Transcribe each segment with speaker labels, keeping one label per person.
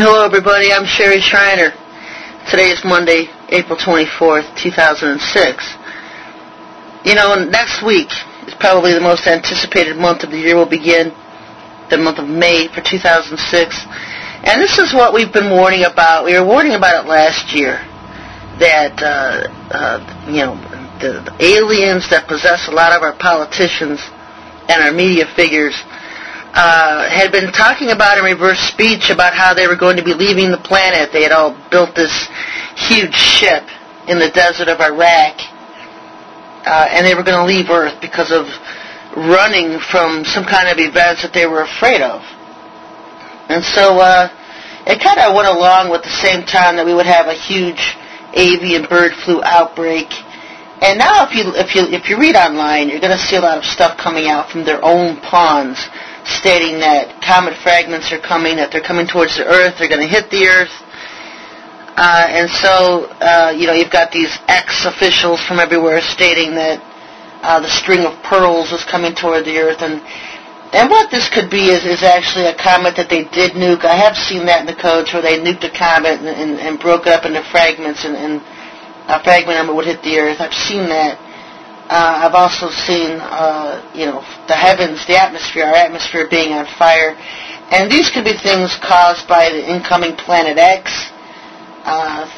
Speaker 1: Hello, everybody. I'm Sherry Schreiner. Today is Monday, April 24th, 2006. You know, next week is probably the most anticipated month of the year will begin, the month of May for 2006. And this is what we've been warning about. We were warning about it last year, that, the aliens that possess a lot of our politicians and our media figures had been talking about in reverse speech about how they were going to be leaving the planet. They had all built this huge ship in the desert of Iraq, and they were going to leave Earth because of running from some kind of events that they were afraid of. And so it kind of went along with the same time that we would have a huge avian bird flu outbreak. And now if you read online, you're going to see a lot of stuff coming out from their own pawns, stating that comet fragments are coming, that they're coming towards the Earth, they're going to hit the Earth. And so, you've got these ex-officials from everywhere stating that the string of pearls is coming toward the Earth. And what this could be is actually a comet that they did nuke. I have seen that in the codes where they nuked a comet and broke it up into fragments, and a fragment of it would hit the Earth. I've seen that. I've also seen, the heavens, the atmosphere, our atmosphere being on fire. And these could be things caused by the incoming Planet X,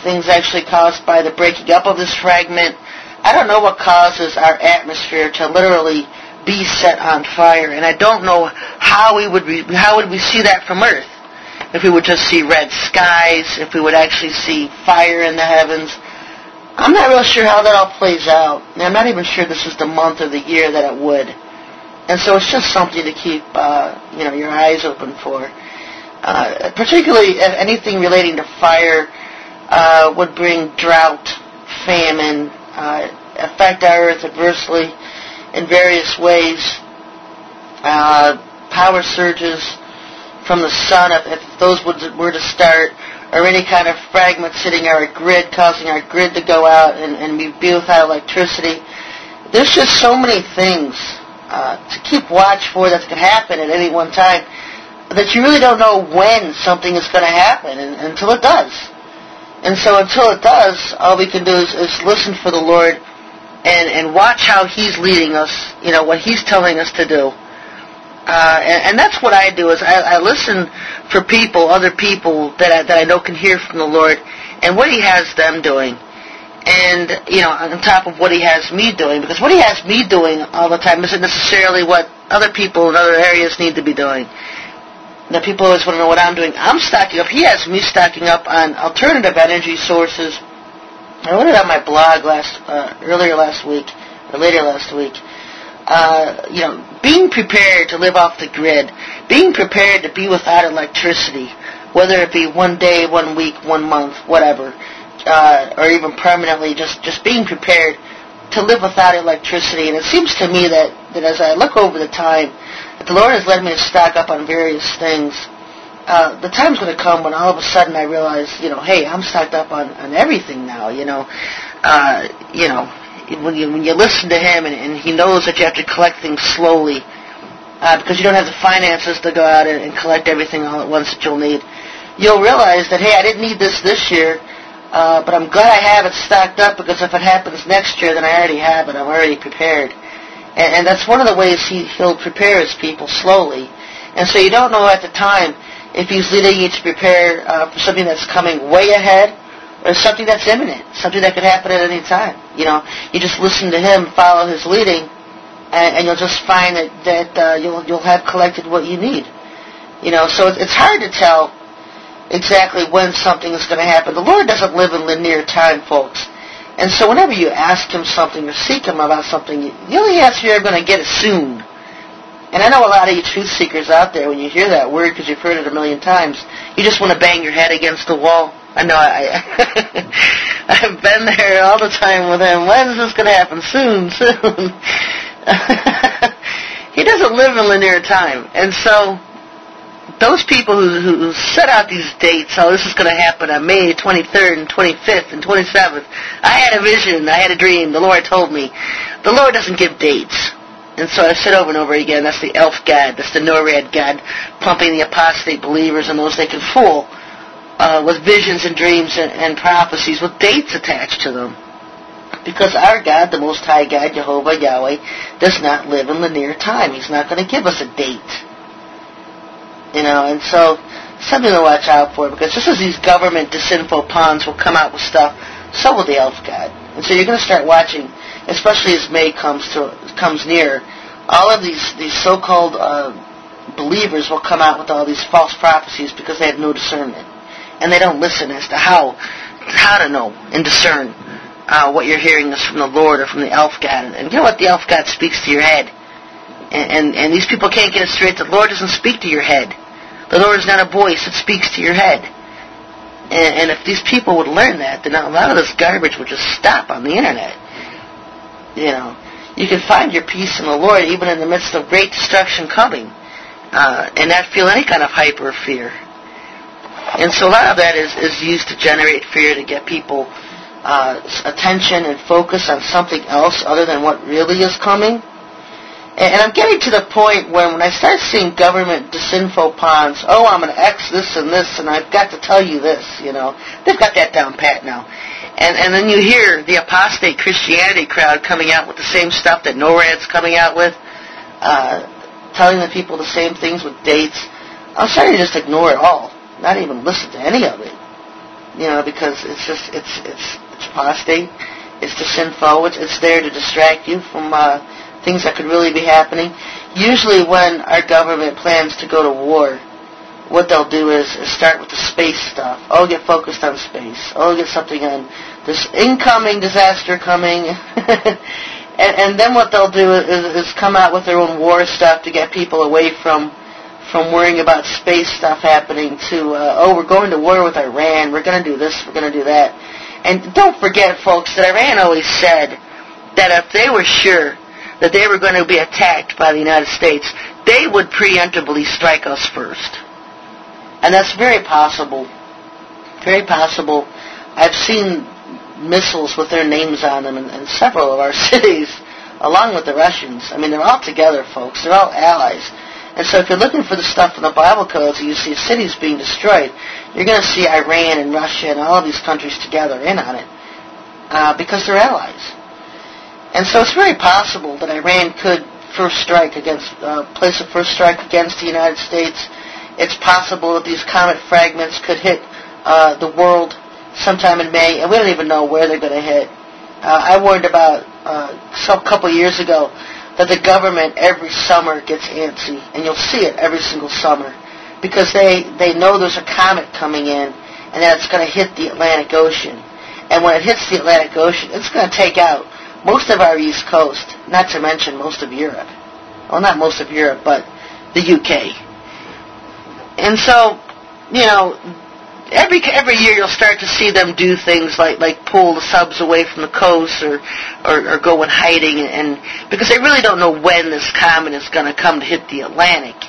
Speaker 1: things actually caused by the breaking up of this fragment. I don't know what causes our atmosphere to literally be set on fire, and I don't know how would we see that from Earth. If we would just see red skies, if we would actually see fire in the heavens. I'm not real sure how that all plays out, and I'm not even sure this is the month of the year that it would. And so it's just something to keep, your eyes open for. Particularly anything relating to fire would bring drought, famine, affect our Earth adversely in various ways. Power surges from the sun, if those were to start, or any kind of fragments hitting our grid, causing our grid to go out and be without electricity. There's just so many things to keep watch for that could happen at any one time that you really don't know when something is going to happen until it does. And so until it does, all we can do is listen for the Lord and watch how He's leading us, what He's telling us to do. And that's what I do, is I listen for people, other people that I know can hear from the Lord, and what He has them doing. And, on top of what He has me doing, because what He has me doing all the time isn't necessarily what other people in other areas need to be doing. The people always want to know what I'm doing. I'm stocking up. He has me stocking up on alternative energy sources. I wrote it on my blog later last week. Being prepared to live off the grid, being prepared to be without electricity, whether it be 1 day, 1 week, 1 month, whatever, or even permanently, just being prepared to live without electricity. And it seems to me that as I look over the time, that the Lord has led me to stock up on various things. The time's going to come when all of a sudden I realize, hey, I'm stocked up on everything now, When you listen to Him and He knows that you have to collect things slowly because you don't have the finances to go out and collect everything all at once that you'll need, you'll realize that, hey, I didn't need this year, but I'm glad I have it stocked up, because if it happens next year, then I already have it. I'm already prepared. And that's one of the ways He'll prepare His people slowly. And so you don't know at the time if He's leading you to prepare for something that's coming way ahead, or something that's imminent, something that could happen at any time. You just listen to Him, follow His leading, and you'll just find that you'll have collected what you need. So it's hard to tell exactly when something is going to happen. The Lord doesn't live in linear time, folks. And so whenever you ask Him something or seek Him about something, the only answer you're going to get is soon. And I know a lot of you truth seekers out there, when you hear that word, because you've heard it a million times, you just want to bang your head against the wall. I know, I've been there all the time with Him. When's this going to happen? Soon. He doesn't live in linear time. And so those people who set out these dates, this is going to happen on May 23rd and 25th and 27th. I had a vision. I had a dream. The Lord told me. The Lord doesn't give dates. And so I've said over and over again, that's the elf god. That's the NORAD god pumping the apostate believers and those they can fool with visions and dreams and prophecies with dates attached to them. Because our God, the Most High God, Jehovah, Yahweh, does not live in linear time. He's not going to give us a date. And so something to watch out for, because just as these government disinfo pawns will come out with stuff, so will the elf god. And so you're going to start watching, especially as May comes near, all of these so-called believers will come out with all these false prophecies because they have no discernment. And they don't listen as to how to know and discern what you're hearing is from the Lord or from the elf god. And you know what? The elf god speaks to your head. And these people can't get it straight. The Lord doesn't speak to your head. The Lord is not a voice. It speaks to your head. And if these people would learn that, then a lot of this garbage would just stop on the internet. You can find your peace in the Lord even in the midst of great destruction coming, and not feel any kind of hyper fear. And so a lot of that is used to generate fear, to get people attention and focus on something else other than what really is coming. And I'm getting to the point when I start seeing government disinfo pawns, I'm going to X this and this, and I've got to tell you this, They've got that down pat now. And then you hear the apostate Christianity crowd coming out with the same stuff that NORAD's coming out with, telling the people the same things with dates. I'm starting to just ignore it all, not even listen to any of it, because it's apostate, it's disinfo, it's there to distract you from things that could really be happening. Usually when our government plans to go to war, what they'll do is start with the space stuff. Get focused on space. Get something on this incoming disaster coming. and then what they'll do is come out with their own war stuff to get people away from worrying about space stuff happening to, we're going to war with Iran. We're going to do this. We're going to do that. And don't forget, folks, that Iran always said that if they were sure that they were going to be attacked by the United States, they would preemptively strike us first. And that's very possible. Very possible. I've seen missiles with their names on them in several of our cities, along with the Russians. I mean, they're all together, folks. They're all allies. And so if you're looking for the stuff in the Bible codes and you see cities being destroyed, you're going to see Iran and Russia and all of these countries together in on it, because they're allies. And so it's very possible that Iran could place a first strike against the United States. It's possible that these comet fragments could hit the world sometime in May, and we don't even know where they're going to hit. I warned about a couple of years ago that the government every summer gets antsy, and you'll see it every single summer, because they know there's a comet coming in, and that it's going to hit the Atlantic Ocean. And when it hits the Atlantic Ocean, it's going to take out most of our East Coast, not to mention most of Europe. Well, not most of Europe, but the UK. And so, every year you'll start to see them do things like pull the subs away from the coast or go in hiding, and because they really don't know when this comet is going to come to hit the Atlantic.